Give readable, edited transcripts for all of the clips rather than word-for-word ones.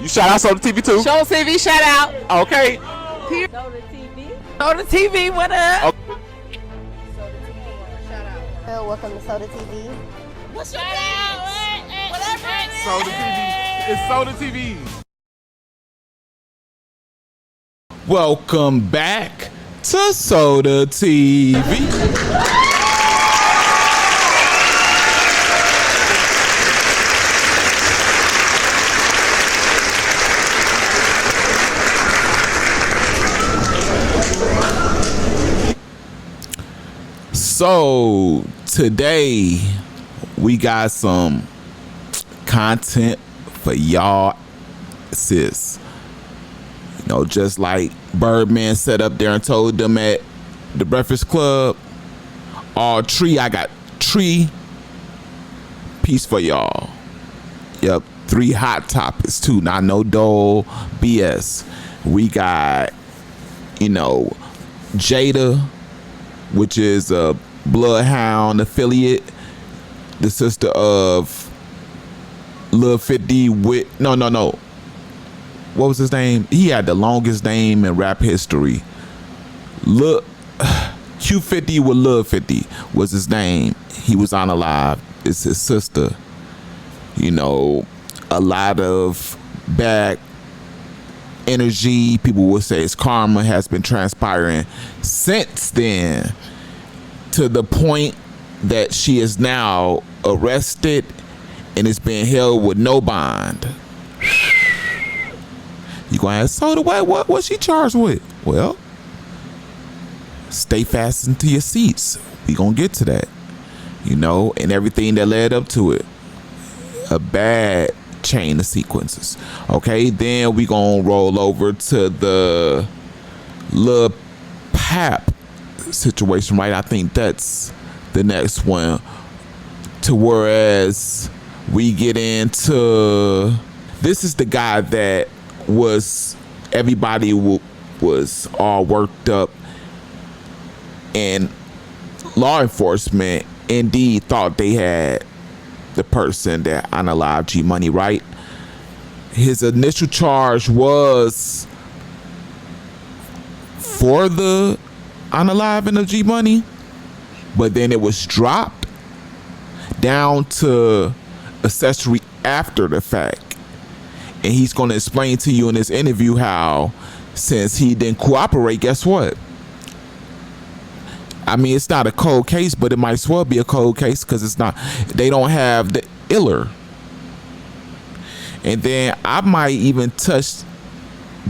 You shout out Soda TV too? Show TV shout out. Okay. Soda TV. Soda TV, what up? Okay. Soda TV. Shout out. Hello, welcome to Soda TV. What's your name? Whatever it is. Soda TV. It's Soda TV. Welcome back to Soda TV. So today we got some content for y'all, sis. You know, just like Birdman sat up there and told them at the Breakfast Club, I got three piece for y'all. Yep, 3 hot topics too, not no dull BS. We got, Jada, which is a Bloodhound affiliate, the sister of Lil 50 with no. What was his name? He had the longest name in rap history. Q50 with Lil 50 was his name. He was on Alive. It's his sister. A lot of bad energy, people would say it's karma, has been transpiring since then, to the point that she is now arrested and is being held with no bond. You gonna ask, so what she charged with? Well, stay fastened to your seats. We gonna get to that, and everything that led up to it. A bad chain of sequences. Okay, then we gonna roll over to the Lil Pap situation, right? I think that's the next one. To whereas we get into, this is the guy that was, everybody was all worked up, and law enforcement indeed thought they had the person that unalived G Money, right? His initial charge was for the unaliving of G Money, but then it was dropped down to accessory after the fact. And he's going to explain to you in this interview how, since he didn't cooperate, guess what? I mean, it's not a cold case, but it might as well be a cold case because it's not. They don't have the LLER. And then I might even touch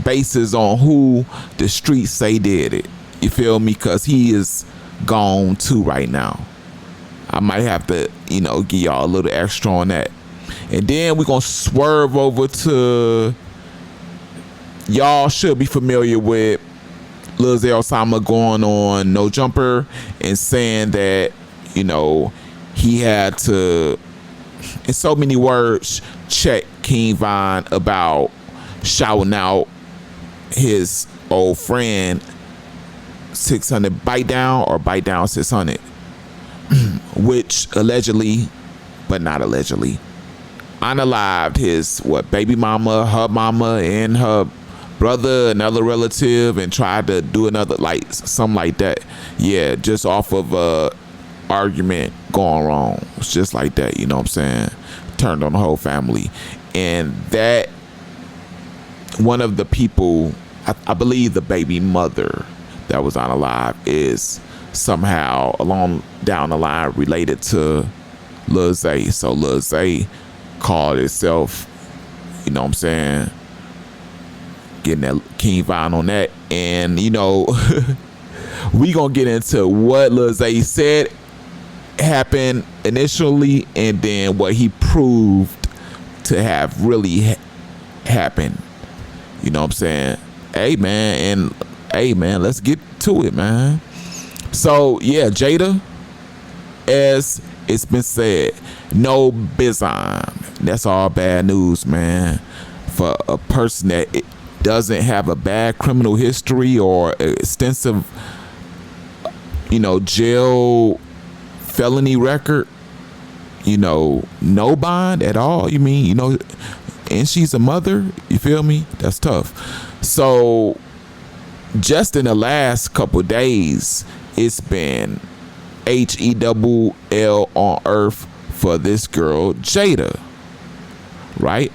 bases on who the streets say did it. You feel me? Because he is gone too right now. I might have to, give y'all a little extra on that. And then we're going to swerve over to, y'all should be familiar with Lil Osama going on No Jumper and saying that, he had to, in so many words, check King Von about shouting out his old friend 600 bite down 600, which allegedly, but not allegedly, unalived his baby mama, her mama, and her brother, another relative, and tried to do another, something like that. Yeah, just off of a argument going wrong. It's just like that, you know what I'm saying? Turned on the whole family. And that, one of the people, I believe the baby mother that was unalive, is somehow along down the line related to Lil Zay. So Lil Zay called itself, you know what I'm saying, getting that King Von on that. And we gonna get into what Lil Zay said happened initially, and then what he proved to have really happened. You know what I'm saying? Hey man, let's get to it, man. So yeah, Jada, as it's been said, no bizon. That's all bad news, man, for a person that doesn't have a bad criminal history or extensive, jail felony record. No bond at all. You mean, and she's a mother, you feel me? That's tough. So just in the last couple days, it's been HELL on earth for this girl Jada, right?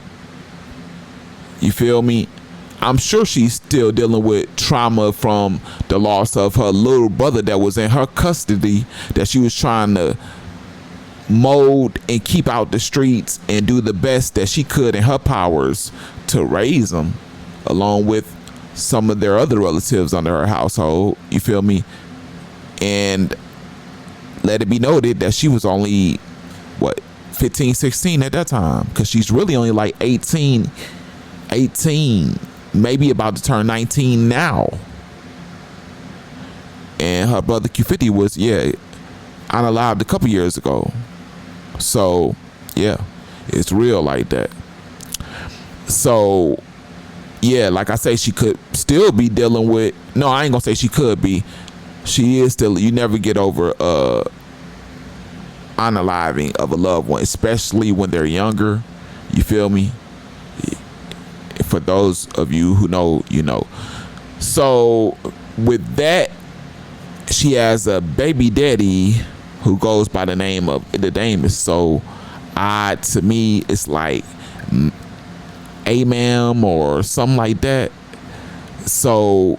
You feel me? I'm sure she's still dealing with trauma from the loss of her little brother that was in her custody, that she was trying to mold and keep out the streets and do the best that she could in her powers to raise him, along with some of their other relatives under her household, you feel me? And let it be noted that she was only 15, 16 at that time, because she's really only like 18, maybe about to turn 19 now. And her brother Q50 was unalived a couple years ago. So yeah, it's real like that. So yeah, like I say, she could still be dealing with, no, I ain't gonna say she could be, she is still, you never get over unaliving of a loved one, especially when they're younger, you feel me? For those of you who know, you know. So with that, she has a baby daddy who goes by the name is so odd to me. It's like Amam or something like that. So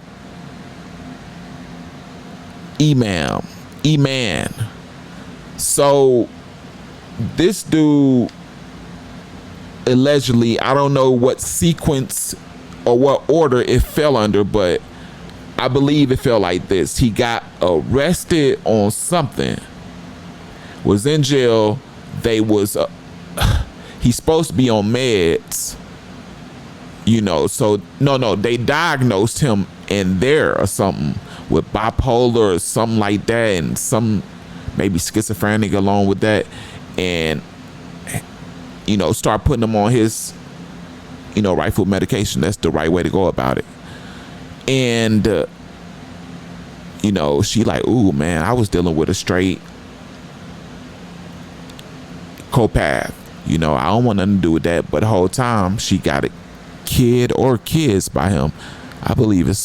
Eman. So this dude allegedly, I don't know what sequence or what order it fell under, but I believe it fell like this. He got arrested on something, was in jail. He's supposed to be on meds, you know. So they diagnosed him in there or something with bipolar or something like that, and some maybe schizophrenic along with that, and start putting him on his rightful medication. That's the right way to go about it. And she like, ooh man, I was dealing with a straight copath. I don't want nothing to do with that. But the whole time she got a kid or kids by him. I believe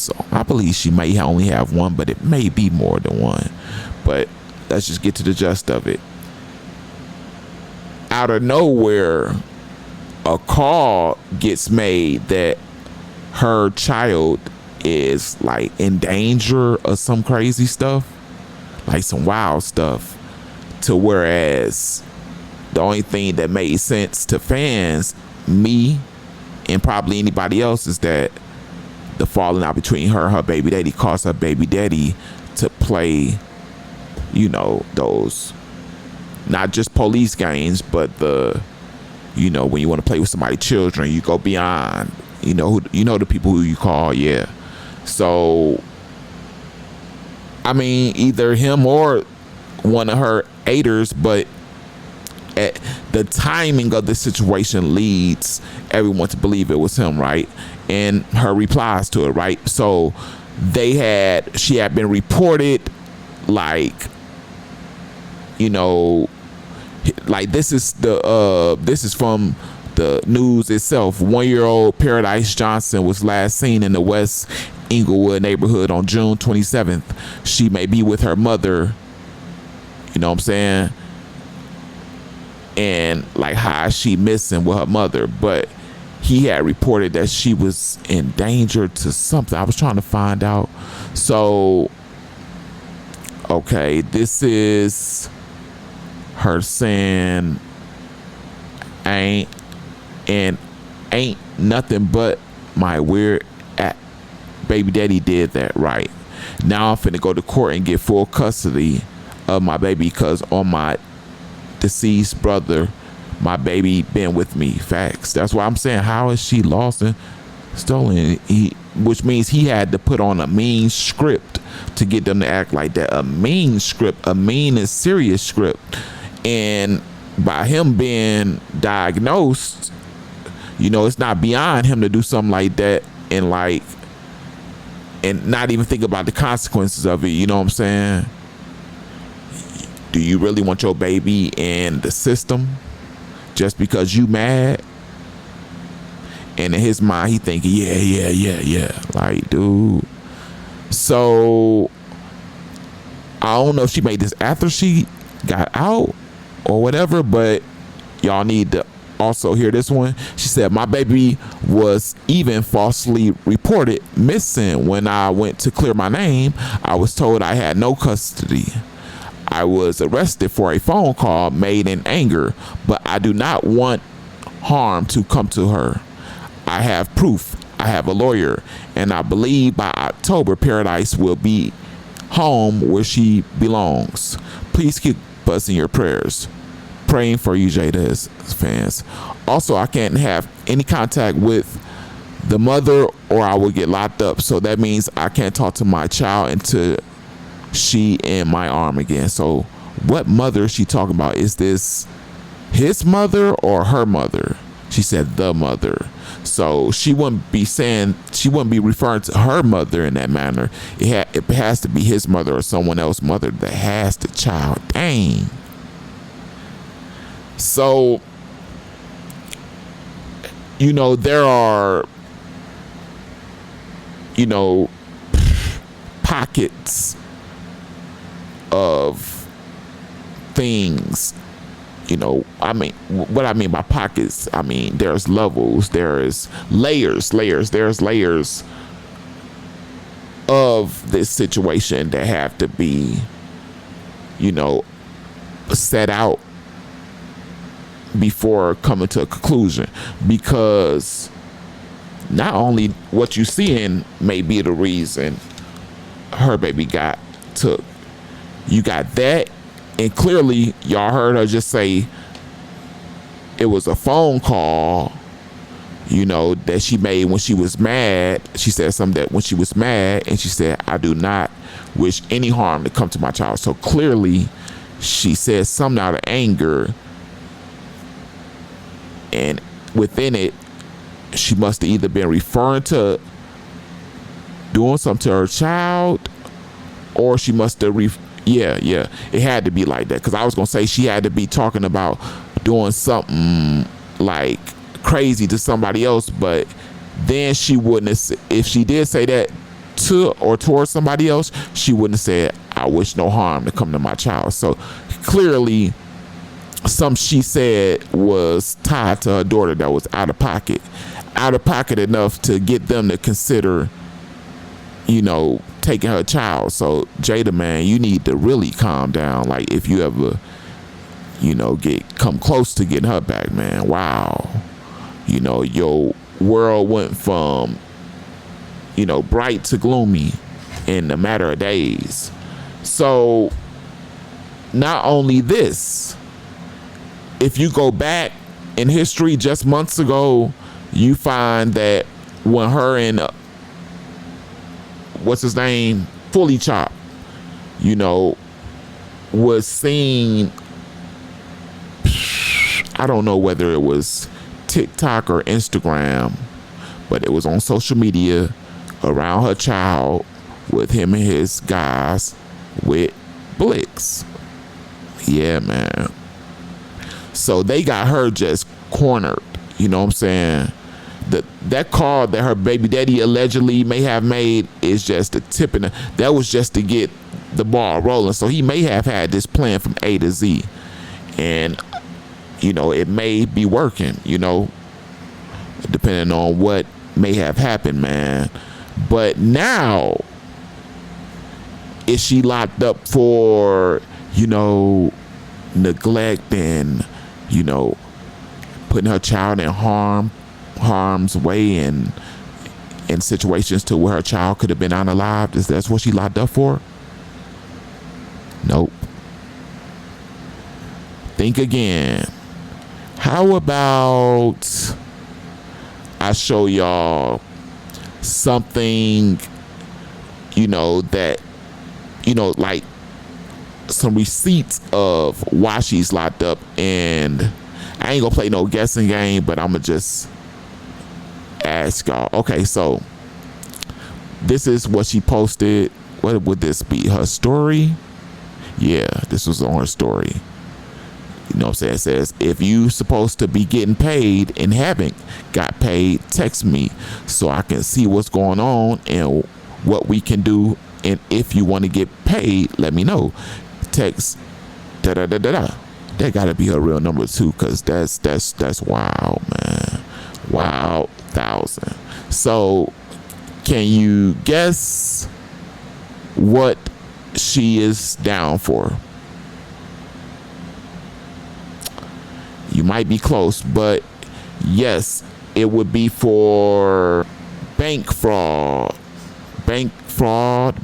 she may only have one, but it may be more than one. But let's just get to the gist of it. Out of nowhere, a call gets made that her child is like in danger or some crazy stuff, like some wild stuff, to whereas the only thing that made sense to fans, me and probably anybody else, is that the falling out between her and her baby daddy caused her baby daddy to play those not just police games, but the when you want to play with somebody's children, you go beyond the people who you call. Yeah. So I mean, either him or one of her aiders, but at the timing of the situation leads everyone to believe it was him, right? And her replies to it, right? So she had been reported like this is from the news itself. 1-year-old Paradise Johnson was last seen in the West Inglewood neighborhood on June 27th. She may be with her mother, you know what I'm saying? And like, how is she missing with her mother? But he had reported that she was in danger to something. I was trying to find out. So okay, this is her saying ain't nothing but my weird baby daddy did that, right? Now I'm finna go to court and get full custody of my baby, because on my deceased brother, my baby been with me. Facts. That's why I'm saying, how is she lost and stolen? Which means he had to put on a mean script to get them to act like that. A mean script, a mean and serious script. And by him being diagnosed, it's not beyond him to do something like that and not even think about the consequences of it. You know what I'm saying? Do you really want your baby in the system just because you mad? And in his mind, he thinking, yeah. Like, dude. So I don't know if she made this after she got out or whatever, but y'all need to also hear this one. She said, my baby was even falsely reported missing. When I went to clear my name, I was told I had no custody. I was arrested for a phone call made in anger, but I do not want harm to come to her. I have proof. I have a lawyer, and I believe by October, Paradise will be home where she belongs. Please keep us in your prayers. Praying for you, Jada's fans. Also, I can't have any contact with the mother or I will get locked up. So that means I can't talk to my child until she in my arm again. So what mother is she talking about? Is this his mother or her mother? She said the mother. So she wouldn't be referring to her mother in that manner. It has to be his mother or someone else's mother that has the child. Dang. So, there are, pockets of things. What I mean by pockets, there's levels, there's layers, there's layers of this situation that have to be, set out before coming to a conclusion, because not only what you seeing may be the reason her baby got took. You got that, and clearly y'all heard her just say it was a phone call, that she made when she was mad. She said something that when she was mad, and she said, I do not wish any harm to come to my child. So clearly she said something out of anger, and within it, she must have either been referring to doing something to her child, or she must have it had to be like that. Because I was gonna say she had to be talking about doing something like crazy to somebody else, but then she wouldn't have, if she did say that to or towards somebody else, she wouldn't have said, I wish no harm to come to my child. So clearly something she said was tied to her daughter that was out of pocket enough to get them to consider, taking her child. So Jada, man, you need to really calm down. Like, if you ever, come close to getting her back, man, wow. Your world went from, bright to gloomy in a matter of days. So not only this, if you go back in history just months ago, you find that when her and what's his name, Fully Chop, was seen, I don't know whether it was TikTok or Instagram, but it was on social media around her child with him and his guys with Blix. Yeah, man. So they got her just cornered. You know what I'm saying? That call that her baby daddy allegedly may have made is just the tip in that was just to get the ball rolling. So he may have had this plan from A to Z, and it may be working, depending on what may have happened, man. But now, is she locked up for neglect and putting her child in harm's way and in situations to where her child could have been unalived? Is that's what she locked up for? Nope. Think again. How about I show y'all something, that, like some receipts of why she's locked up, and I ain't gonna play no guessing game, but I'm gonna just ask y'all. Okay, so this is what she posted. What would this be? Her story? Yeah, this was on her story. You know what I'm saying? It says, if you supposed to be getting paid and haven't got paid, text me so I can see what's going on and what we can do. And if you want to get paid, let me know. Text da da da da da. That gotta be her real number too, cause that's wild, man. Wild 1,000. So can you guess what she is down for? You might be close, but yes, it would be for bank fraud. Bank fraud.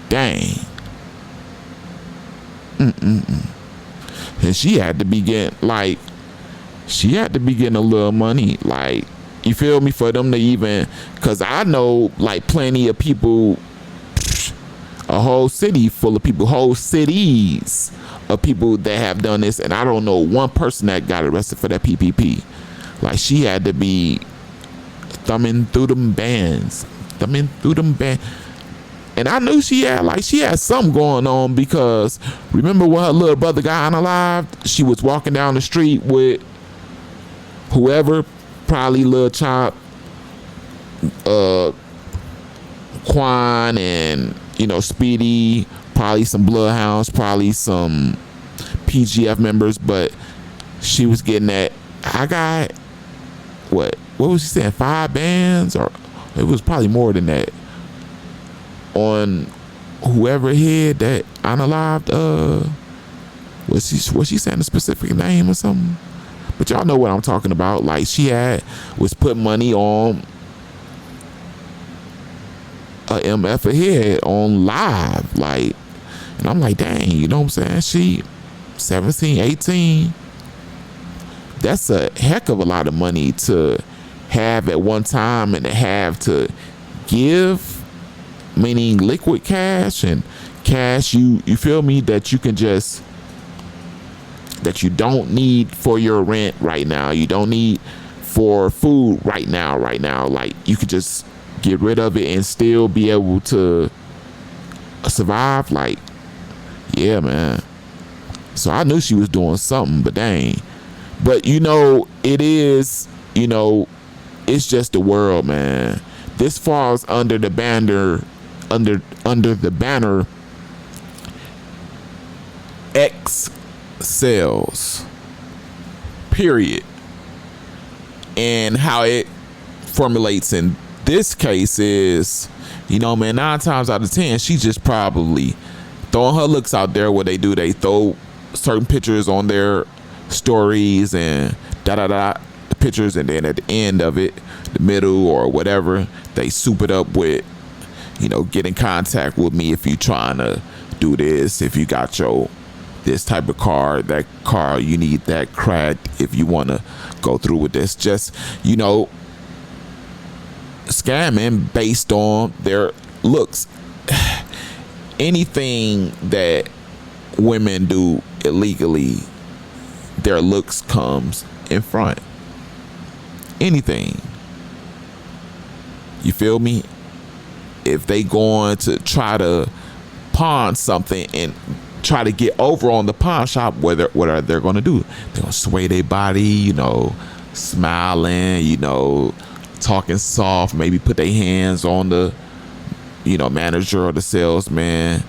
Dang. And she had to be getting a little money, like, you feel me, for them to even, cause I know like plenty of people, a whole city full of people, whole cities of people that have done this, and I don't know one person that got arrested for that PPP. Like, she had to be thumbing through them bands. And I knew she had something going on, because remember when her little brother got unalived? She was walking down the street with whoever, probably Lil Chop, Quan, and Speedy, probably some Bloodhounds, probably some PGF members, but she was getting that. I got what was she saying? 5 bands, or it was probably more than that, on whoever head that unalived. Was she saying a specific name or something? But y'all know what I'm talking about. Like, she was putting money on a MF ahead on live, like, and I'm like, dang, you know what I'm saying? She 17, 18. That's a heck of a lot of money to have at one time, and to have to give, meaning liquid cash and cash you feel me, that you can just, that you don't need for your rent right now, you don't need for food right now, like, you could just get rid of it and still be able to survive. Like, yeah, man. So I knew she was doing something, but dang. But it is, it's just the world, man. This falls under the banner, under the banner X sales, period. And how it formulates in this case is, man, 9 times out of 10, she just probably throwing her looks out there. What they do, they throw certain pictures on their stories and the pictures, and then at the end of it, the middle or whatever, they soup it up with, get in contact with me if you trying to do this, if you got this type of car, that car, you need that crack, if you want to go through with this, just scamming based on their looks. Anything that women do illegally, their looks comes in front. Anything, you feel me? If they going to try to pawn something and try to get over on the pawn shop, what are they going to do? They're going to sway their body, smiling, talking soft, maybe put their hands on the, manager or the salesman,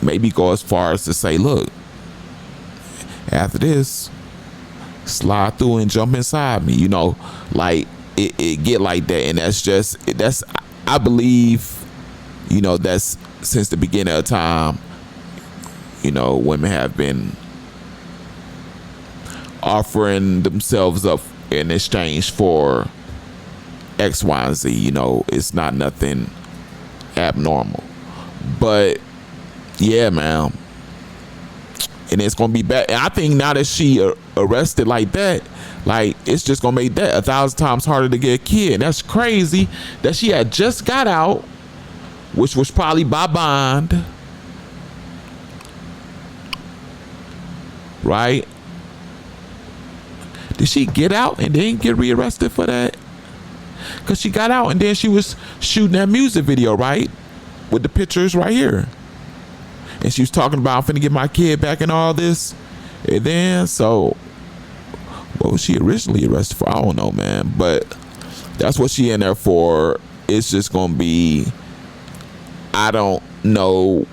maybe go as far as to say, look, after this, slide through and jump inside me, like it get like that. And that's I believe, that's since the beginning of time, women have been offering themselves up in exchange for X, Y, and Z. It's not nothing abnormal. But yeah, man, and it's gonna be bad. And I think now that she arrested like that, like, it's just gonna make that 1,000 times harder to get a kid. That's crazy that she had just got out, which was probably by bond, right? Did she get out and then get rearrested for that? Because she got out and then she was shooting that music video, right? With the pictures right here. and she was talking about, I'm finna get my kid back and all this. And then, so what was she originally arrested for? I don't know, man. But that's what she in there for. It's just gonna be, I don't know.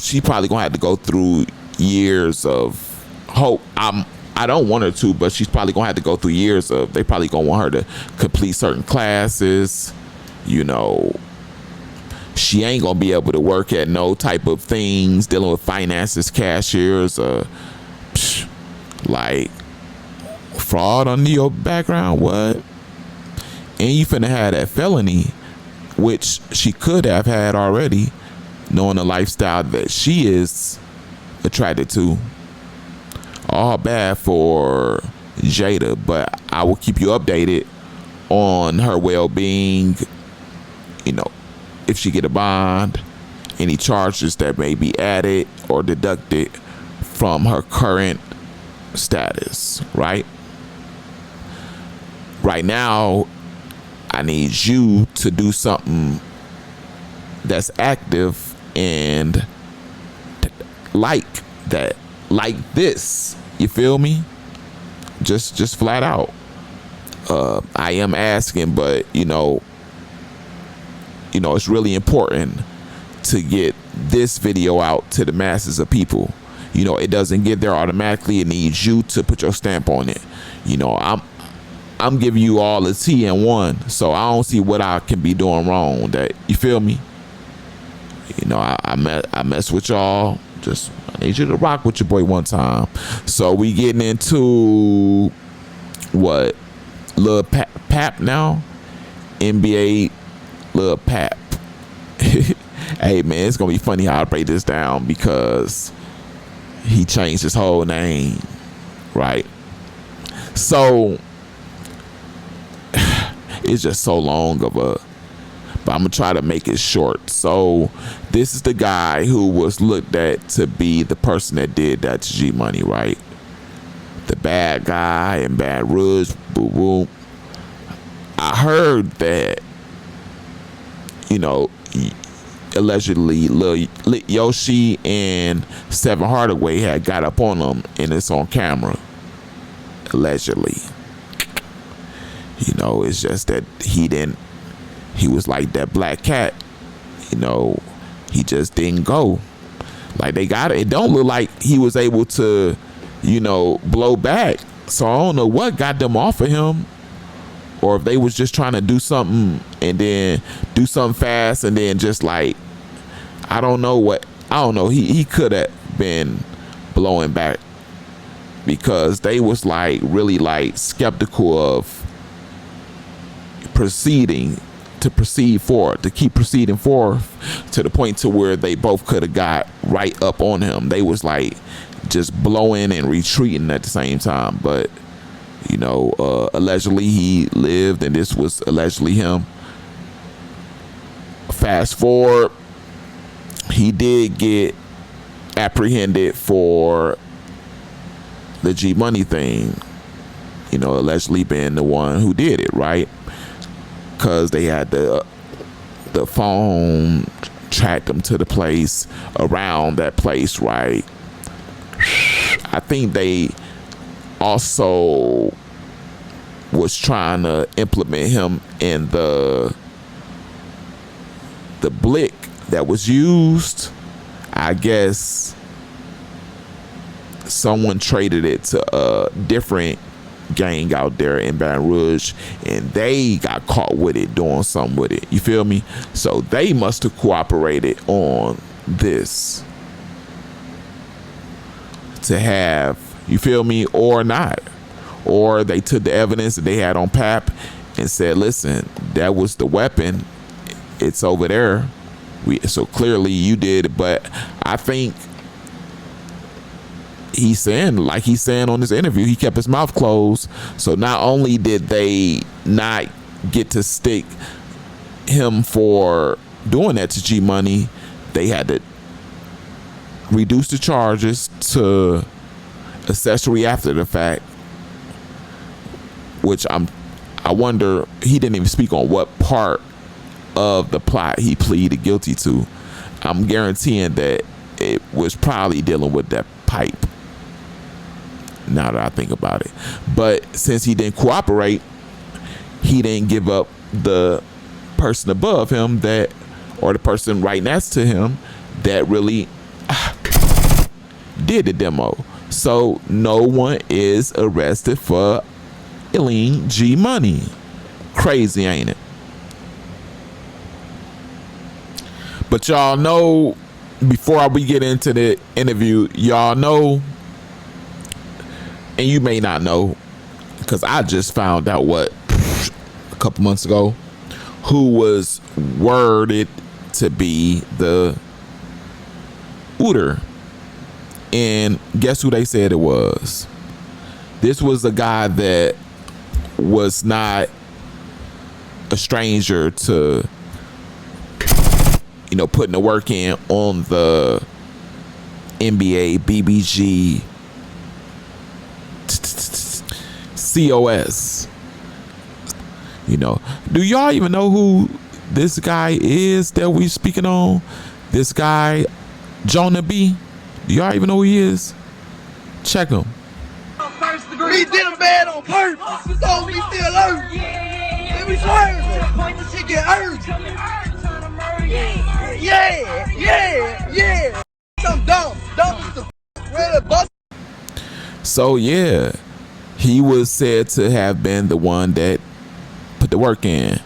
She probably gonna have to go through years of hope. I don't want her to, but she's probably gonna have to go through years of, they probably gonna want her to complete certain classes. You know, she ain't gonna be able to work at no type of things dealing with finances, cashiers, like fraud under your background. What? And you finna have that felony, which she could have had already, knowing the lifestyle that she is attracted to. All bad for Jada, but I will keep you updated on her well-being. You know, if she get a bond, any charges that may be added or deducted from her current status, right? Right now, I need you to do something that's active and like that, like this. You feel me? Just flat out. I am asking, but you know, it's really important to get this video out to the masses of people. You know, it doesn't get there automatically. It needs you to put your stamp on it. You know, I'm giving you all the tea in one, so I don't see what I can be doing wrong. That, you feel me? You know, I mess with y'all. Just, I need you to rock with your boy one time. So we getting into what? Lil Pap now? NBA Lil Pap. Hey man, it's gonna be funny how I break this down because he changed his whole name, right? So it's just so long of a, but I'm gonna try to make it short. So this is the guy who was looked at to be the person that did that to G Money, right? The bad guy in Baton Rouge, boo boo. I heard that, you know, allegedly Lil Yoshi and Seven Hardaway had got up on him, and it's on camera. Allegedly. You know, it's just that he was like that black cat. You know, he just didn't go. Like, they got it. It don't look like he was able to, you know, blow back. So I don't know what got them off of him, or if they was just trying to do something and then do something fast and then just like, I don't know what, I don't know. He could have been blowing back because they was like really like skeptical of to keep proceeding forth to the point to where they both could have got right up on him. They was like just blowing and retreating at the same time. But you know, allegedly he lived, and this was allegedly him. Fast forward, he did get apprehended for the G Money thing, you know, allegedly being the one who did it, right? Because they had the phone tracked them to the place, around that place, right? I think they also was trying to implement him in the blick that was used. I guess someone traded it to a different gang out there in Baton Rouge, and they got caught with it, doing something with it. You feel me? So they must have cooperated on this to have, you feel me, or not. Or they took the evidence that they had on Pap and said, listen, that was the weapon. It's over there. So clearly you did it. But I think he's saying on this interview, he kept his mouth closed. So not only did they not get to stick him for doing that to G Money, they had to reduce the charges to accessory after the fact, which I wonder, he didn't even speak on what part of the plot he pleaded guilty to. I'm guaranteeing that it was probably dealing with that pipe. Now that I think about it. But since he didn't cooperate, he didn't give up the person above him that, or the person right next to him that really did the demo. So no one is arrested for stealing G money. Crazy, ain't it? But y'all know, before we get into the interview, y'all know, and you may not know, because I just found out a couple months ago, who was worded to be the shooter. And guess who they said it was? This was a guy that was not a stranger to, putting the work in on the NBA, BBG, COS. Do y'all even know who this guy is that we speaking on? This guy, Jonah B. Do y'all even know who he is? Check him. We did him bad on purpose. So we still hurt. And we swerving. She get hurt. Yeah. Some dumb as the really bust. So yeah, he was said to have been the one that put the work in.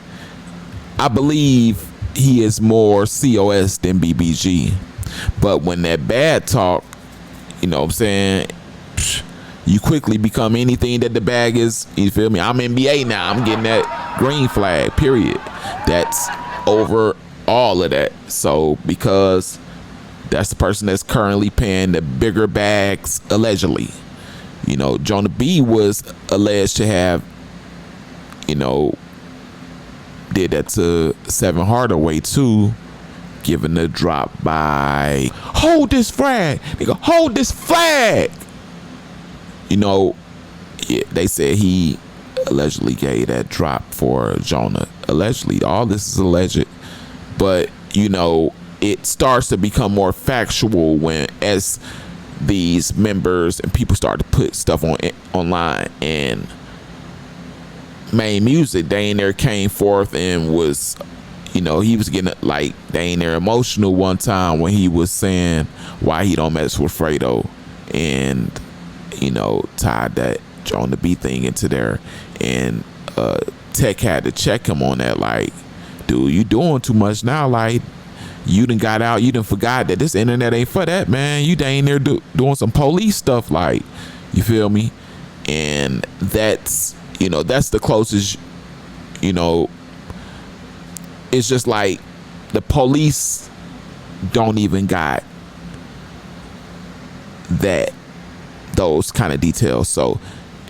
I believe he is more COS than BBG. But when that bad talk, what I'm saying, you quickly become anything that the bag is. You feel me? I'm NBA now. I'm getting that green flag, period. That's over all of that. So because that's the person that's currently paying the bigger bags, allegedly. Jonah B was alleged to have, did that to Seven Hardaway too, giving the drop by, hold this flag, nigga, hold this flag. They said he allegedly gave that drop for Jonah. Allegedly, all this is alleged, but it starts to become more factual when, as these members and people start to put stuff online, and Main Music, they in there came forth and was, he was getting like, they in there emotional one time when he was saying why he don't mess with Fredo, and tied that Jonah B thing into there, and Tech had to check him on that, like, dude, you doing too much now, like, you done got out, you done forgot that this internet ain't for that, man. You dang there doing some police stuff, like, you feel me? And that's, that's the closest, it's just like the police don't even got those kind of details. So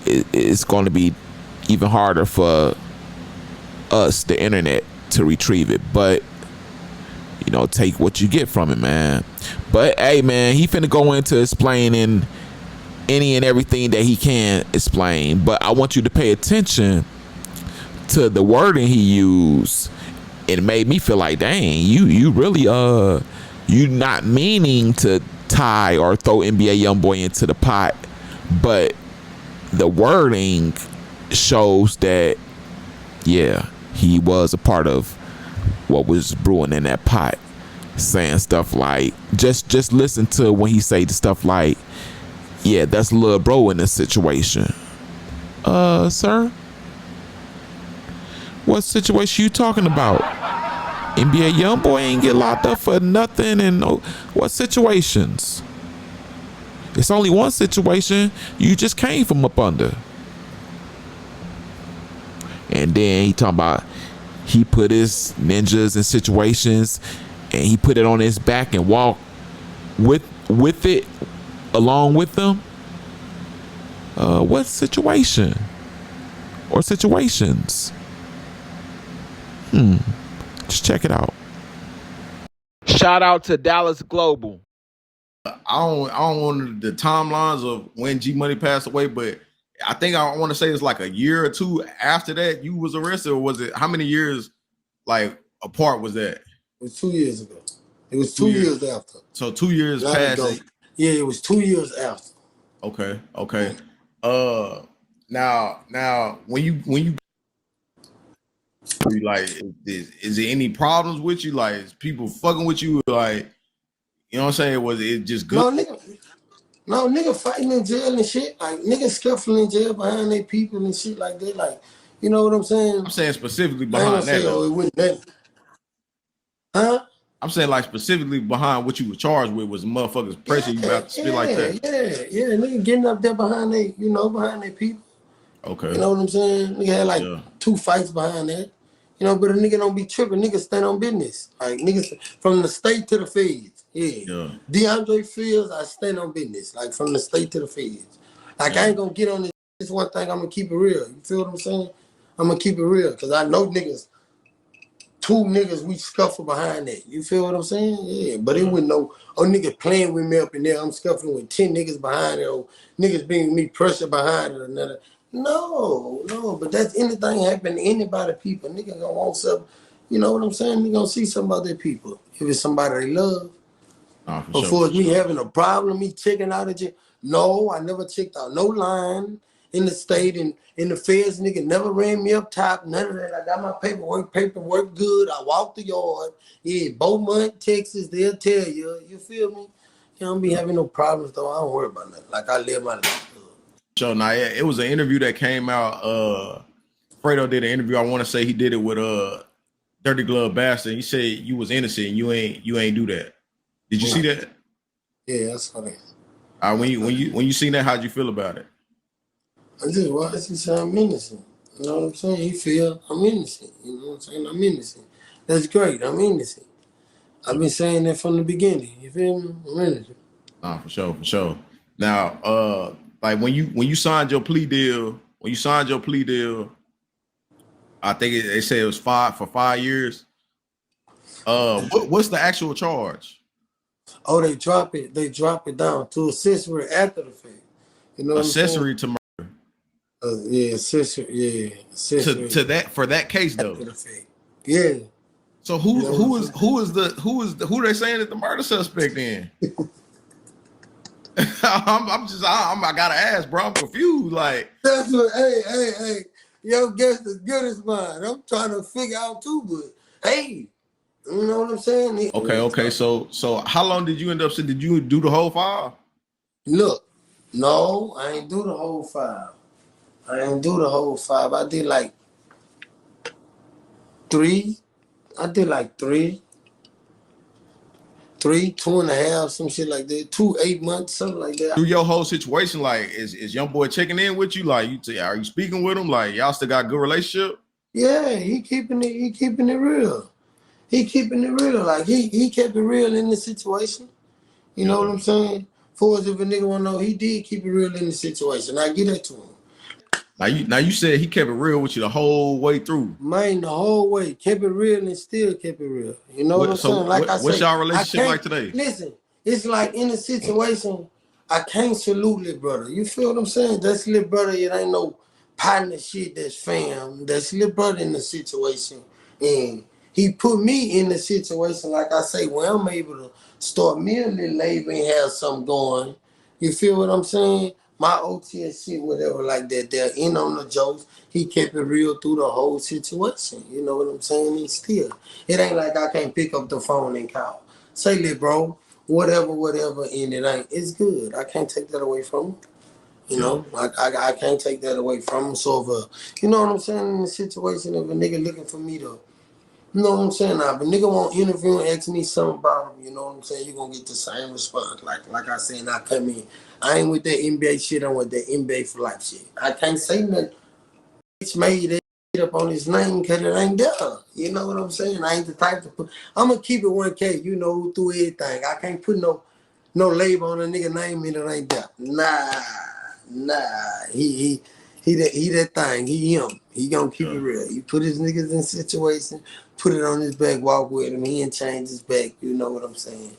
it's going to be even harder for us, the internet, to retrieve it. But take what you get from it, man. But hey, man, he finna go into explaining any and everything that he can explain. But I want you to pay attention to the wording he used. It made me feel like, dang, you really you not meaning to tie or throw NBA YoungBoy into the pot, but the wording shows that, yeah, he was a part of what was brewing in that pot, saying stuff like, just listen to when he say the stuff like, yeah, that's Lil Bro in this situation. Sir, what situation you talking about? NBA YoungBoy ain't get locked up for nothing. And what situations? It's only one situation you just came from up under. And then he talking about he put his ninjas in situations and he put it on his back and walked with it along with them. What situation or situations? Just check it out. Shout out to Dallas Global. I don't want the timelines of when G Money passed away, but I think I want to say it's like a year or two after that you was arrested, or was it how many years like apart was that? It was 2 years ago. It was 2 years after. So 2 years Not past ago. it. Yeah, it was 2 years after. Okay. Now when you like, is there any problems with you? Like, is people fucking with you? Like, you know what I'm saying? Was it just good? No, nigga fighting in jail and shit. Like, niggas scuffling in jail behind their people and shit like that. Like, you know what I'm saying? I'm saying specifically I ain't behind gonna that. say, oh, it wasn't that. Huh? I'm saying like specifically behind what you were charged with was motherfuckers pressure you about to spit like that. Yeah, nigga getting up there behind they, behind their people. Okay. You know what I'm saying? Nigga had like 2 fights behind that. You know, but a nigga don't be tripping. Niggas stand on business. Like, niggas from the state to the feds. Yeah. DeAndre Fields, I stand on business. Like, from the state to the feds. Like, I ain't gonna get on this. This one thing, I'm gonna keep it real. You feel what I'm saying? I'm gonna keep it real. Cause I know niggas, 2 niggas, we scuffle behind that. You feel what I'm saying? Yeah. But it wasn't no, nigga playing with me up in there. I'm scuffling with 10 niggas behind it. Or niggas bringing me pressure behind it or another. No, but that's anything happen to anybody, people. Nigga gonna want something. You know what I'm saying? They gonna see something about their people. If it's somebody they love. Before me having a problem, me checking out of jail. No, I never checked out no line in the state and in the feds. Nigga never ran me up top. None of that. I got my paperwork good. I walked the yard. Yeah, Beaumont, Texas, they'll tell you. You feel me? You don't be having no problems though. I don't worry about nothing. Like, I live my life. So now it was an interview that came out. Fredo did an interview. I want to say he did it with Dirty Glove Bastard. He said you was innocent and you ain't do that. Did you see that? Yeah, that's funny. When you seen that, how'd you feel about it? I just watched and said I'm innocent. You know what I'm saying? He feel I'm innocent. You know what I'm saying? I'm innocent. That's great. I'm innocent. I've been saying that from the beginning. You feel me? I'm innocent. For sure. Now, like when you signed your plea deal, I think they said it was 5 years. What's the actual charge? Oh, they drop it down to accessory after the fact. You know what accessory I'm saying? to murder. Accessory. To that for that case though. After the fact. Yeah. So who they saying is the murder suspect then? I gotta ask, bro. I'm confused. Like, that's what. Hey. Your guess is good as mine. I'm trying to figure out too, but hey, you know what I'm saying? Okay. So how long did you end up? Did you do the whole 5? Look, no, I ain't do the whole 5. I did like 3. I did like 3, 2.5, some shit like that. 2, 8 months, something like that. Through your whole situation, like, is young boy checking in with you? Like, are you speaking with him? Like, y'all still got a good relationship? Yeah, he keeping it real. Like, he kept it real in the situation. You know what I'm saying? For us, if a nigga wanna know, he did keep it real in the situation. I get that to him. Now you said he kept it real with you the whole way through. Man, the whole way. Kept it real and still kept it real. You know what I'm saying? Like I said, what's y'all relationship like today? Listen, it's like in a situation, I can't salute little brother. You feel what I'm saying? That's little brother. It ain't no partner shit. That's fam. That's little brother in the situation. And he put me in the situation, like I say, where I'm able to start me a little labor and have something going. You feel what I'm saying? My OT and shit, whatever like that, they're in on the jokes. He kept it real through the whole situation. You know what I'm saying? And still, it ain't like I can't pick up the phone and call. Say, little bro, whatever, and it ain't. It's good. I can't take that away from him. You know, I can't take that away from him. So, if you know what I'm saying, in the situation of a nigga looking for me to, you know what I'm saying? Now, if a nigga won't interview and ask me something about him, you know what I'm saying? You're going to get the same response. Like I said, I come in. I ain't with that NBA shit. I'm with that NBA for life shit. I can't say nothing. Bitch made that shit up on his name because it ain't there. You know what I'm saying? I ain't the type to put. I'm going to keep it 1K, you know, through everything. I can't put no label on a nigga name and it ain't there. Nah. He that thing. He him. He gonna keep it real. He put his niggas in situation, put it on his back, walk with him. He ain't change his back. You know what I'm saying?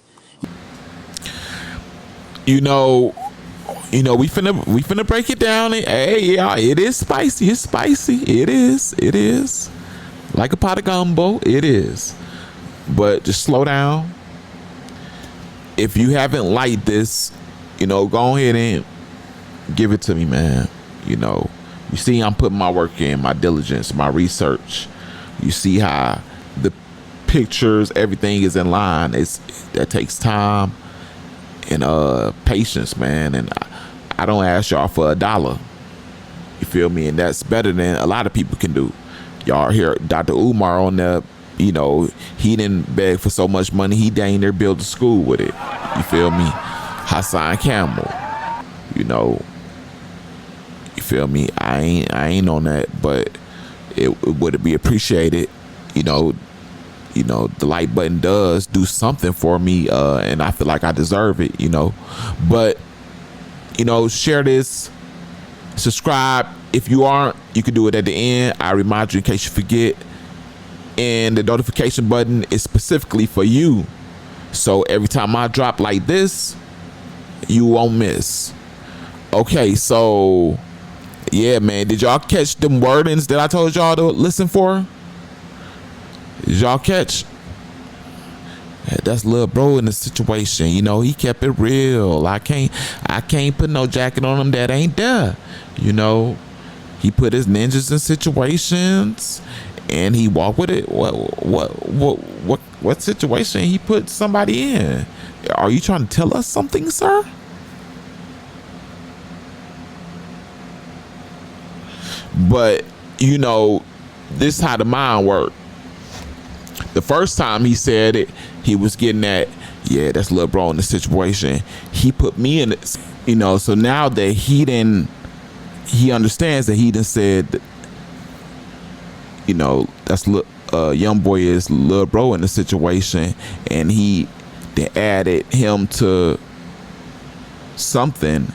You know, we finna break it down. Hey, yeah, it is spicy. It's spicy. It is. Like a pot of gumbo. It is. But just slow down. if you haven't liked this, go ahead and give it to me, man. You see I'm putting my work in, my diligence, my research. You see how the pictures, everything is in line. That takes time and patience, man. And I don't ask y'all for $1. You feel me? And that's better than a lot of people can do. Y'all hear Dr. Umar on the, he didn't beg for so much money. He dang near built a school with it. You feel me? Hassan Campbell, you feel me? I ain't on that, but it would be appreciated. The like button does do something for me, and I feel like I deserve it. But share this, subscribe. If you aren't, you can do it at the end. I remind you in case you forget. And the notification button is specifically for you, so every time I drop like this, you won't miss. Okay, so yeah, man, did y'all catch them wordings that I told y'all to listen for? Did y'all catch? That's little bro in the situation. He kept it real. I can't put no jacket on him that ain't there. He put his ninjas in situations and he walked with it. What situation he put somebody in? Are you trying to tell us something, sir? But this is how the mind works. The first time he said it, he was getting at, yeah, that's little bro in the situation. He put me in it, so now that he understands that he done said, that's young boy is little bro in the situation, and he then added him to something.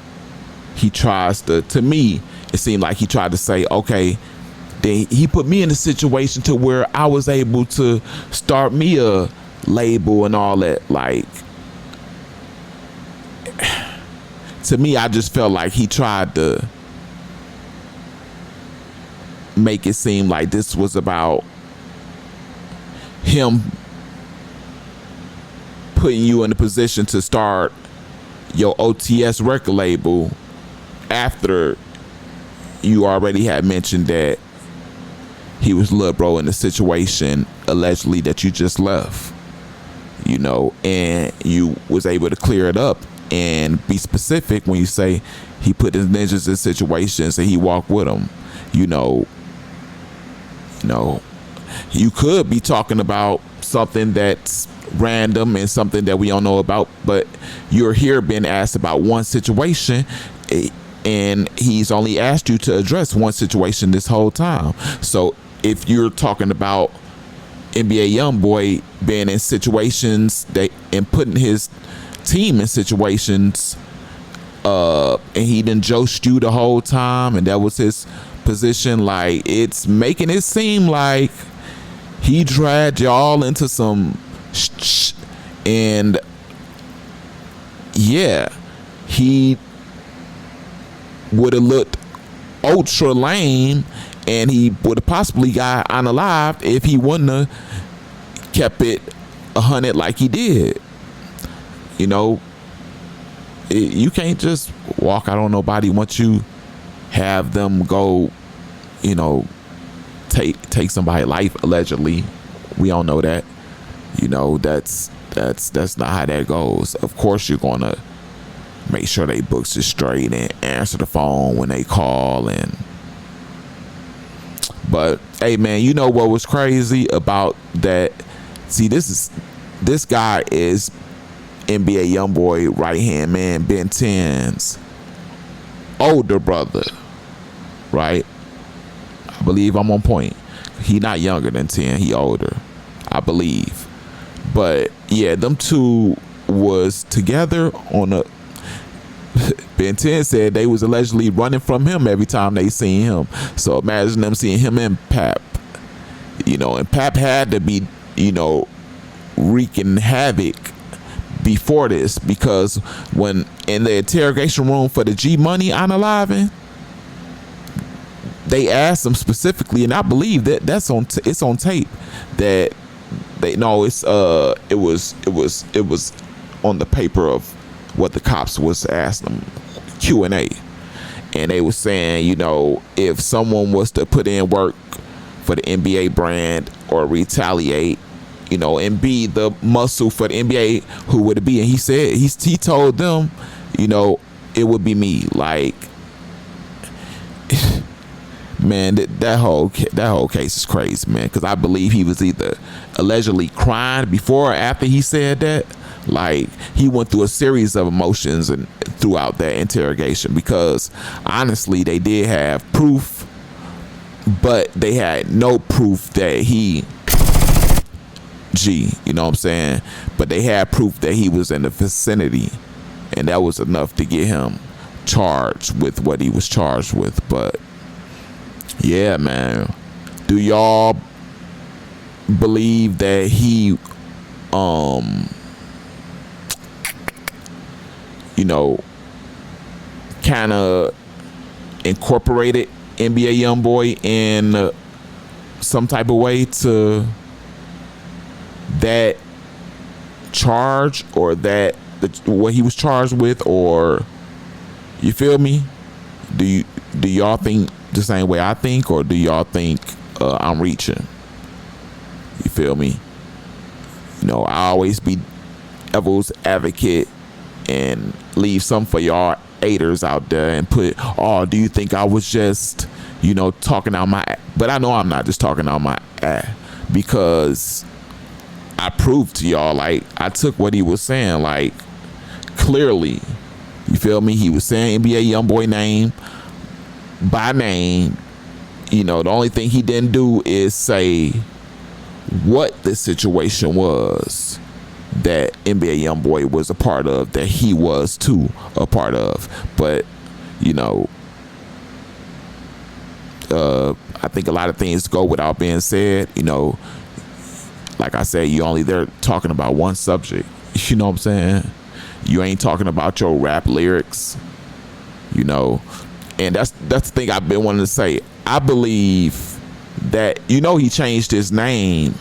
He tries to me, it seemed like he tried to say, okay, then he put me in a situation to where I was able to start me a label and all that. Like, to me, I just felt like he tried to make it seem like this was about him putting you in a position to start your OTS record label after you already had mentioned that he was little bro in the situation allegedly that you just left, and you was able to clear it up and be specific when you say he put his ninjas in situations and he walked with them. You could be talking about something that's random and something that we don't know about, but you're here being asked about one situation, and he's only asked you to address one situation this whole time. So if you're talking about NBA YoungBoy being in situations and putting his team in situations, and he didn't jost you the whole time, and that was his position, like, it's making it seem like he dragged y'all into some and yeah, he would have looked ultra lame, and he would have possibly got unalived if he wouldn't have kept it 100 like he did. You can't just walk out on nobody once you have them go, take somebody's life allegedly. We all know that. That's not how that goes. Of course you're gonna make sure they books is straight and answer the phone when they call. But hey, man, what was crazy about that? See, this guy is NBA YoungBoy right hand man Ben 10's older brother, right? I believe I'm on point. He not younger than 10, he older, I believe. But yeah, them two was together on a Ben 10 said they was allegedly running from him every time they seen him. So imagine them seeing him and Pap. And Pap had to be, wreaking havoc before this, because when in the interrogation room for the G Money unaliving, they asked him specifically, and I believe that it's on tape, that it was on the paper of what the cops was asking them, Q&A. And they were saying, you know, if someone was to put in work for the NBA brand or retaliate, you know, and be the muscle for the NBA, who would it be? And he said, he told them, you know, it would be me. Like, man, that whole case is crazy, man. Because I believe he was either allegedly crying before or after he said that. Like, he went through a series of emotions and throughout that interrogation, because honestly, they did have proof, but they had no proof that he you know what I'm saying? But they had proof that he was in the vicinity, and that was enough to get him charged with what he was charged with. But yeah, man, do y'all believe that he you know, kind of incorporated NBA YoungBoy in some type of way to that charge, or that what he was charged with? Or, you feel me? Do y'all think the same way I think, or do y'all think I'm reaching? You feel me? You know, I always be devil's advocate and leave some for y'all haters out there and put, oh, do you think I was just, you know, talking out my ass? But I know I'm not just talking out my ass, because I proved to y'all, like, I took what he was saying, like, clearly. You feel me? He was saying NBA YoungBoy name by name. You know, the only thing he didn't do is say what the situation was that NBA YoungBoy was a part of, that he was too a part of. But, you know, I think a lot of things go without being said. You know, like I said, you only there talking about one subject. You know what I'm saying? You ain't talking about your rap lyrics. You know, and that's the thing I've been wanting to say. I believe that, you know, he changed his name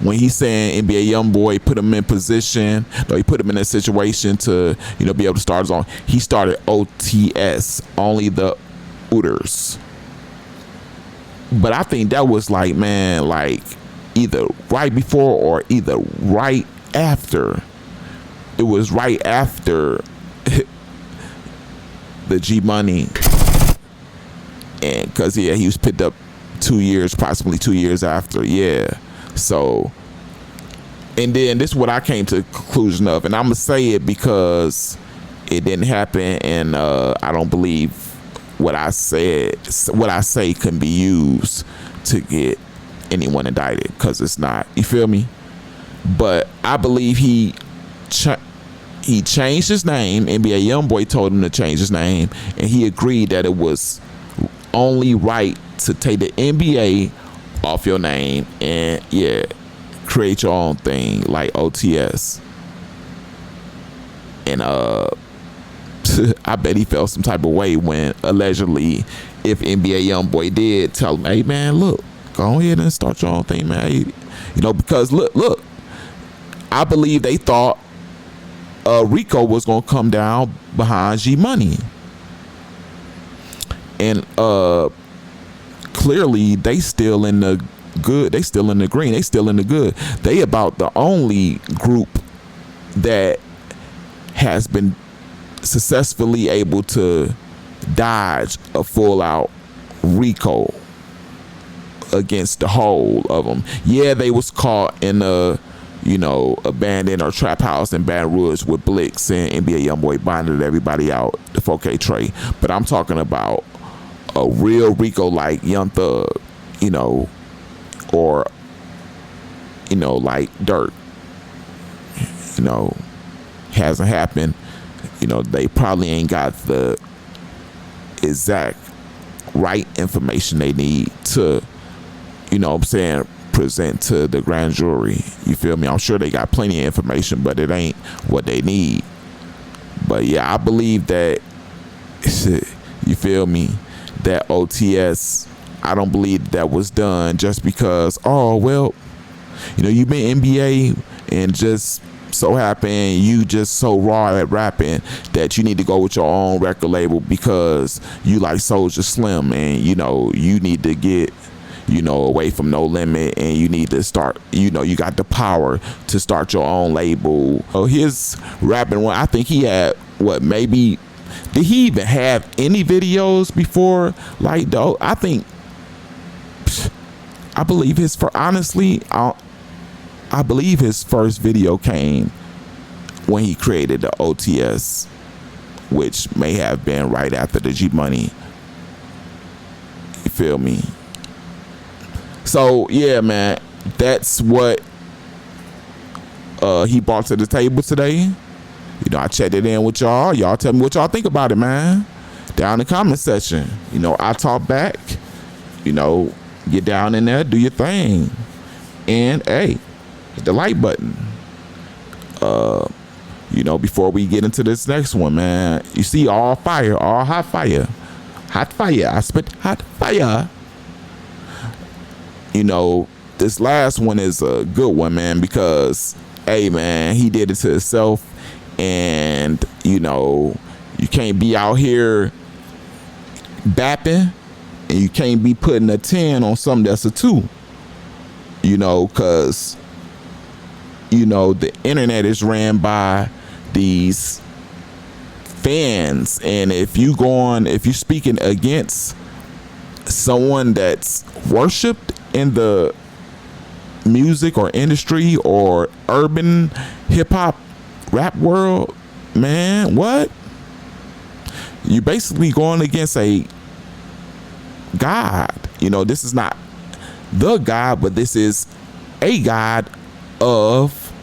when he's saying NBA YoungBoy put him in position, no, he put him in a situation to, you know, be able to start his own. He started OTS, only the Ooters. But I think that was like, man, like either right before or either right after. It was right after the G Money, and because yeah, he was picked up 2 years, possibly 2 years after. Yeah. So, and then this is what I came to the conclusion of, and I'm gonna say it because it didn't happen, and I don't believe what I say can be used to get anyone indicted, because it's not. You feel me? But I believe he changed his name. NBA YoungBoy told him to change his name, and he agreed that it was only right to take the NBA off your name and yeah, create your own thing like OTS. And I bet he felt some type of way when allegedly, if NBA YoungBoy did tell him, hey man, look, go ahead and start your own thing, man. You know, because look, I believe they thought Rico was gonna come down behind G Money, and clearly they still in the good. They still in the green. They still in the good. They about the only group that has been successfully able to dodge a full out Rico against the whole of them. Yeah, they was caught in a, you know, abandoned or trap house in Baton Rouge with Blix and NBA YoungBoy bonded everybody out, the 4K Trey. But I'm talking about a real Rico like Young Thug, you know, or, you know, like Dirt, you know, hasn't happened. You know, they probably ain't got the exact right information they need to, you know what I'm saying, present to the grand jury. You feel me? I'm sure they got plenty of information, but it ain't what they need. But yeah, I believe that, you feel me, that OTS, I don't believe that was done just because, oh, well, you know, you've been NBA and just so happen you just so raw at rapping that you need to go with your own record label because you like Soulja Slim, and you need to get away from No Limit, and you need to start, you got the power to start your own label. His rapping one, I think he had maybe, did he even have any videos before? Like, though, I believe his, for honestly, I believe his first video came when he created the OTS, which may have been right after the G Money. You feel me? So yeah, man, that's what he brought to the table today. I checked it in with y'all. Y'all tell me what y'all think about it, man. Down in the comment section. I talk back. Get down in there, do your thing. And hey, hit the like button. Before we get into this next one, man. You see, all fire, all hot fire. Hot fire. I spit hot fire. This last one is a good one, man, because hey, man, he did it to himself. And you can't be out here bapping, and you can't be putting a 10 on something that's a 2. Because the internet is ran by these fans, and if you're speaking against someone that's worshipped in the music or industry or urban hip-hop rap world, man, what? You basically going against a God. This is not the God, but this is a God of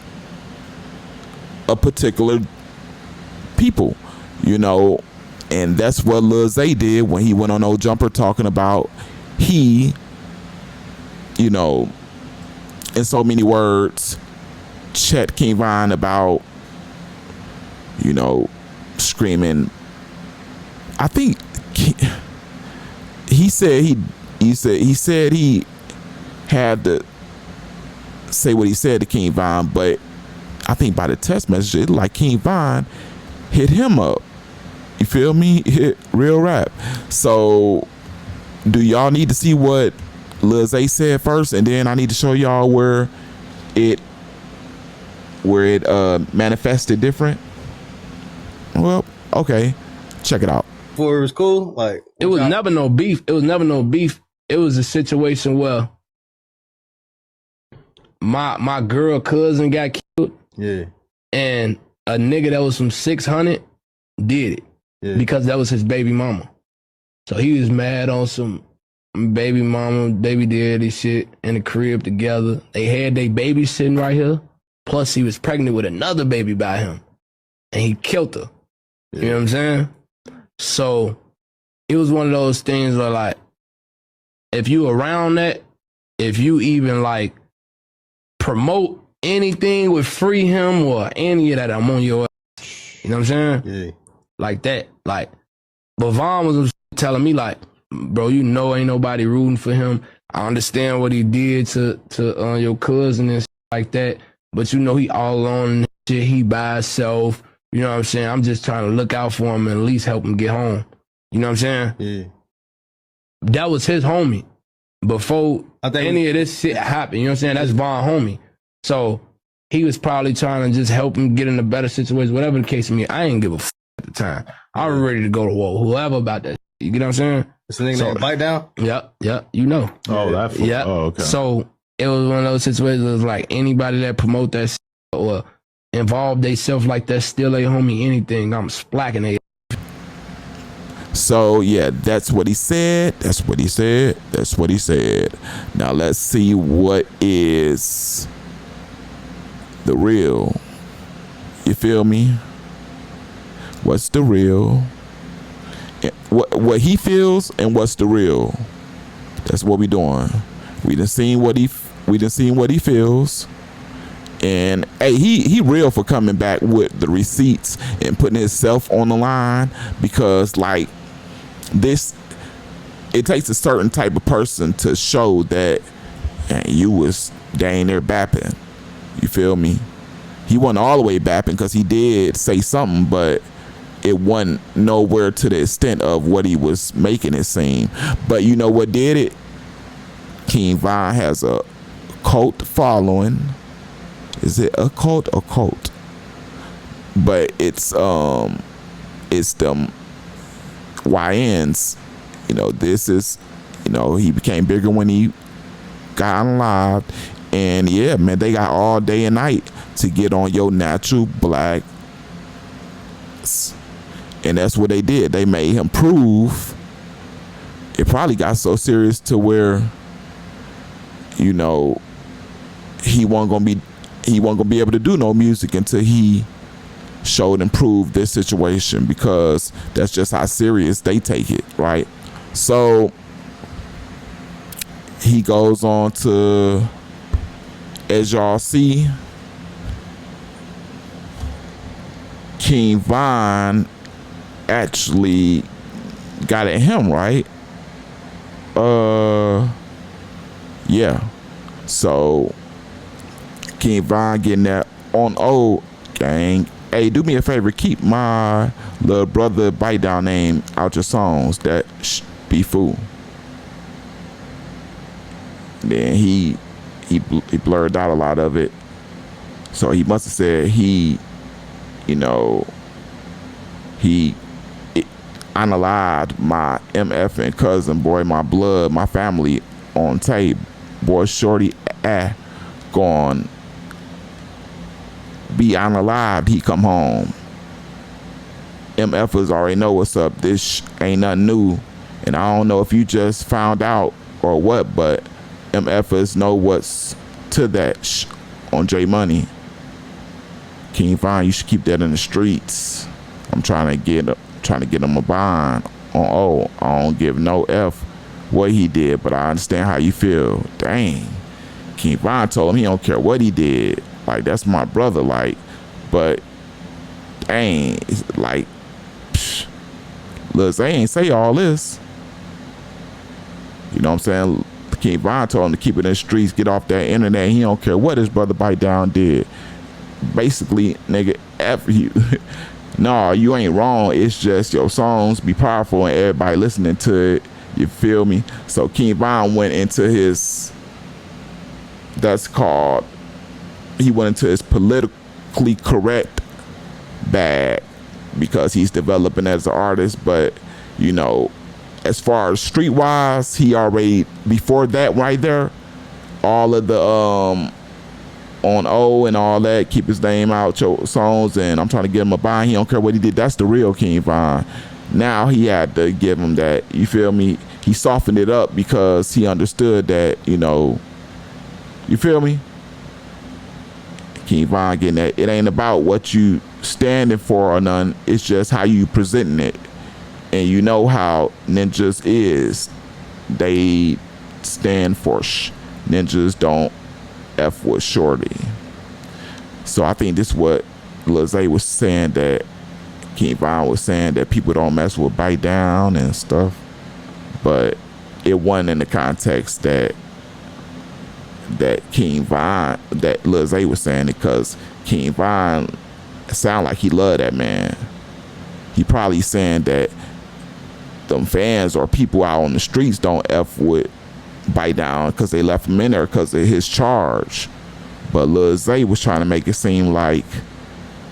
a particular people, and that's what Lil Zay did when he went on No Jumper talking about he, in so many words, Chet King Von about, screaming. I think he said he had to say what he said to King Von, but I think by the text message, it like King Von hit him up. You feel me? Hit real rap. So, do y'all need to see what Lil Zay said first, and then I need to show y'all where it manifested different? Well, okay, check it out. Before it was cool, like it was never no beef. It was never no beef. It was a situation where my girl cousin got killed. Yeah. And a nigga that was from 600 did it. Yeah. Because that was his baby mama. So he was mad on some baby mama, baby daddy shit in the crib together. They had their baby sitting right here. Plus he was pregnant with another baby by him. And he killed her. Yeah. You know what I'm saying? So it was one of those things where, like, if you around that, if you even like promote anything with free him or any of that, I'm on your ass. You know what I'm saying? Yeah. Like that. Like, but Vaughn was telling me, like, bro, ain't nobody rooting for him. I understand what he did to your cousin and shit like that, but he all alone and shit. He by himself. You know what I'm saying? I'm just trying to look out for him and at least help him get home. You know what I'm saying? Yeah. That was his homie before any of this shit happened. You know what I'm saying? That's Vaughn homie. So he was probably trying to just help him get in a better situation, whatever the case may be. I ain't give a f at the time. I was ready to go to war. Whoever about that. You get what I'm saying? It's a nigga named Bite Down? Yep. Oh, that. Yeah. Oh, okay. So it was one of those situations that was like anybody that promote that shit or involve themselves like that, still a homie, anything, I'm splacking it. So yeah, that's what he said. That's what he said. That's what he said. Now let's see what is the real. You feel me? What's the real? What he feels and what's the real? That's what we doing. We done seen what he feels. And hey, he real for coming back with the receipts and putting himself on the line, because like this, it takes a certain type of person to show that you was dang near bapping. You feel me? He wasn't all the way bapping because he did say something, but it wasn't nowhere to the extent of what he was making it seem. But you know what did it? King Von has a cult following. Is it a cult or cult? But it's them YNs. You know, this is, you know, he became bigger when he got unalived. And yeah, man, they got all day and night to get on your natural black. And that's what they did. They made him prove. It probably got so serious to where, you know, he wasn't gonna be able to do no music until he showed and proved this situation, because that's just how serious they take it, right? So he goes on to, as y'all see, King Von actually got at him, right? Yeah. So King Von getting that on old gang. Hey, do me a favor, keep my little brother bite down name out your songs. That be fool. Then he blurred out a lot of it. So he must have said he unalived my MF and cousin, boy, my blood, my family on tape. Boy, shorty gone be unalived, he come home. MFers already know what's up. This ain't nothing new. And I don't know if you just found out or what, but MFers know what's to that on J Money. King Von, you should keep that in the streets. I'm trying to get him a bond on I don't give no F what he did, but I understand how you feel. Dang. King Von told him he don't care what he did. Like, that's my brother, like, but dang, it's like, look, they ain't say all this. You know what I'm saying? King Von told him to keep it in the streets, get off that internet. He don't care what his brother Bite Down did. Basically, nigga, F you. No, you ain't wrong. It's just your songs be powerful and everybody listening to it. You feel me? So King Von went into his, he went into his politically correct bag because he's developing as an artist. But, you know, as far as streetwise, he already, before that right there, all of the on O and all that, keep his name out your songs, and I'm trying to get him a bond. He don't care what he did. That's the real King Von. Now he had to give him that. You feel me? He softened it up because he understood that, you know, you feel me? King Von getting that. It ain't about what you standing for or none. It's just how you presenting it. And you know how ninjas is. They stand for ninjas don't F with shorty. So I think this is what Lil Zay was saying, that King Von was saying that people don't mess with Bite Down and stuff. But it wasn't in the context that King Von, that Lil Zay was saying it, because King Von sound like he loved that man. He probably saying that them fans or people out on the streets don't F with Bite Down because they left him in there because of his charge. But Lil Zay was trying to make it seem like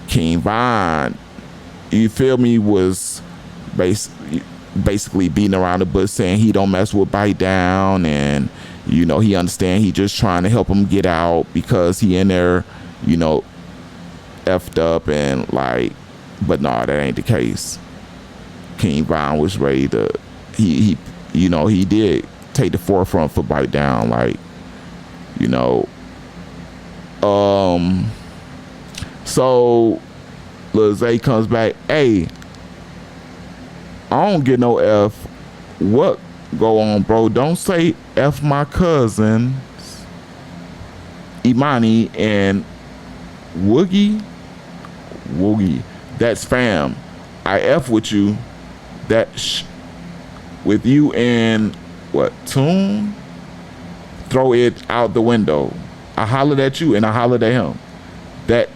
King Von, you feel me, was basically beating around the bush, saying he don't mess with Bite Down, and you know, he understand he just trying to help him get out because he in there, you know, effed up, and like, but nah, that ain't the case. King Von was ready to, he you know, he did take the forefront for Bite Down, like, you know. So Lil Zay comes back, hey, I don't get no F. What go on, bro? Don't say F my cousins Imani and Woogie. That's fam. I F with you. That with you and what, Tune? Throw it out the window. I hollered at you and I hollered at him. That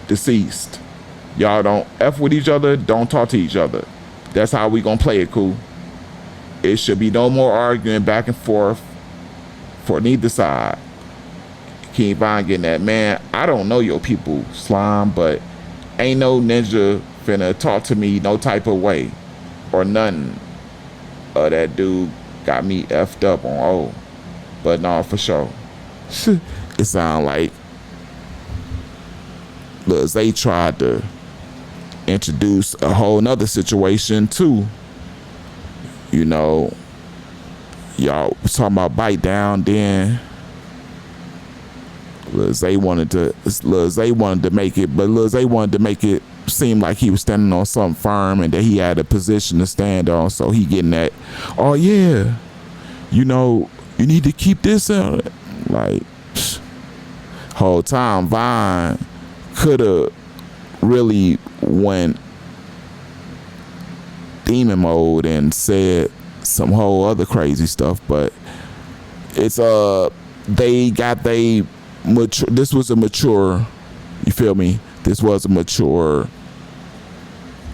deceased. Y'all don't F with each other, don't talk to each other. That's how we gonna play it, cool? It should be no more arguing back and forth for neither side. King Von getting that, man, I don't know your people, Slime, but ain't no ninja finna talk to me no type of way or nothing. That dude got me effed up on O. But no, for sure. It sound like Lil Zay tried to introduce a whole nother situation too. You know, y'all was talking about bite down, then Lil Zay wanted to make it, but Lil Zay wanted to make it seem like he was standing on something firm and that he had a position to stand on. So he getting that, oh yeah, you know, you need to keep this out. Like, whole time Vine could have really went demon mode and said some whole other crazy stuff, but it's they got mature. This was a mature, you feel me? This was a mature,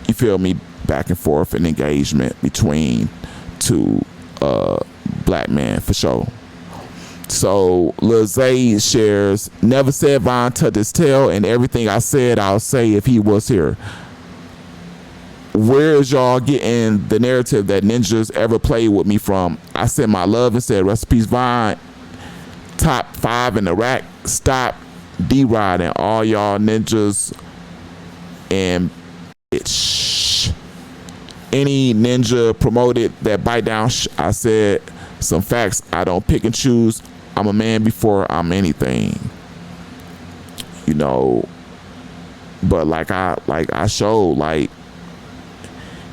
you feel me, back and forth and engagement between two black men for sure. So Lil Zay shares, never said Von touched his tail, and everything I said I'll say if he was here. Where is y'all getting the narrative that ninjas ever played with me from? I sent my love and said recipes Von, top 5 in the rack. Stop D-riding all y'all ninjas and bitch. Any ninja promoted that bite down I said some facts. I don't pick and choose. I'm a man before I'm anything. You know, but like I showed, like,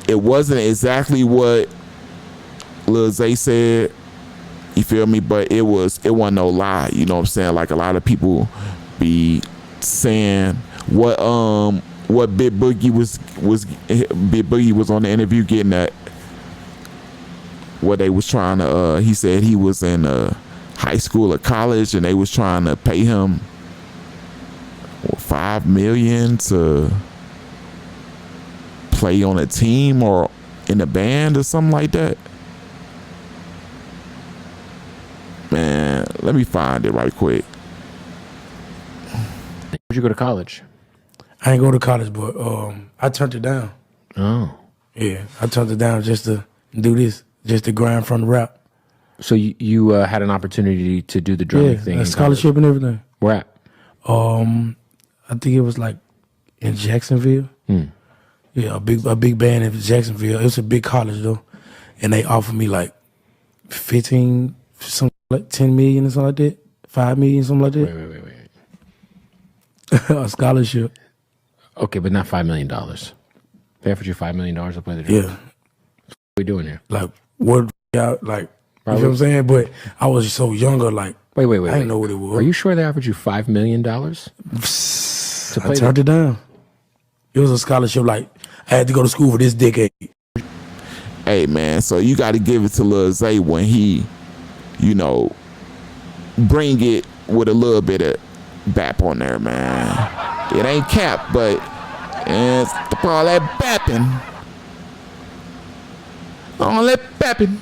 it wasn't exactly what Lil Zay said, you feel me? But it wasn't no lie, you know what I'm saying? Like, a lot of people be saying what Big Boogie was on the interview getting at, what they was trying to he said he was in high school or college and they was trying to pay him $5 million to play on a team or in a band or something like that. Man, let me find it right quick. Where'd you go to college? I ain't go to college, but I turned it down. Oh. Yeah, I turned it down just to do this, just to grind from the rap. So you had an opportunity to do the drumming thing? Yeah, a scholarship and everything. Where at? I think it was like in Jacksonville. Yeah, a big band in Jacksonville. It was a big college though, and they offered me like 15, something like 10 million or something like that, 5 million, something like that. Wait. A scholarship. Okay, but not $5 million. They offered you $5 million to play the drum. Yeah. What are we doing here? Like what? Like you know what I'm saying? But I was so younger. Like wait. I didn't know what it was. Are you sure they offered you $5 million? I turned it down. It was a scholarship. Like I had to go to school for this decade. Hey man, so you got to give it to Lil Zay when he, you know, bring it with a little bit of bap on there, man. It ain't cap, but it's all that bapping. All that bapping.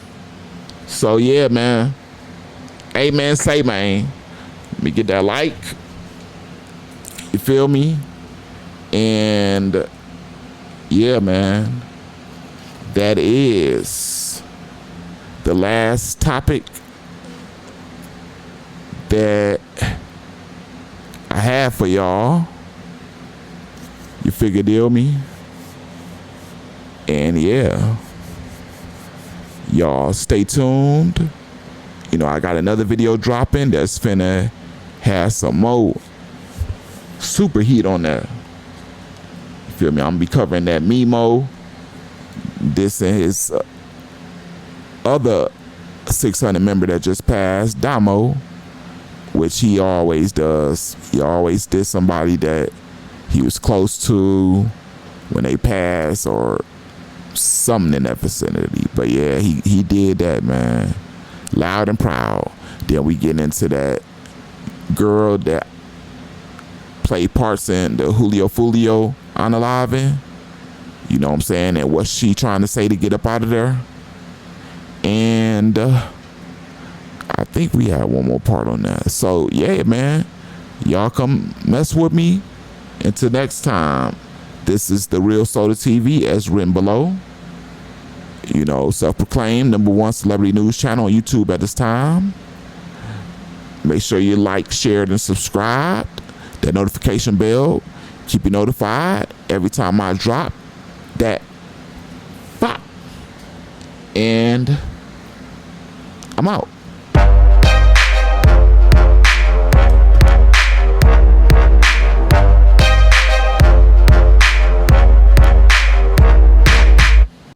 So yeah, man. Hey man, say man. Let me get that like. You feel me? And yeah, man. That is the last topic that I have for y'all. You figure deal me? And yeah, y'all stay tuned. You know, I got another video dropping that's finna have some more super heat on there. You feel me? I'm gonna be covering that Memo. This and his other 600 member that just passed, Damo, which he always does. He always did somebody that he was close to when they pass or something in that vicinity. But yeah, he did that, man. Loud and proud. Then we get into that girl that played parts in the Julio Fulio unaliving. You know what I'm saying? And what's she trying to say to get up out of there? And I think we had one more part on that. So yeah, man, y'all come mess with me. Until next time, this is The Real Soda TV as written below. You know, self-proclaimed #1 celebrity news channel on YouTube at this time. Make sure you like, share, and subscribe. That notification bell, keep you notified every time I drop that. And I'm out.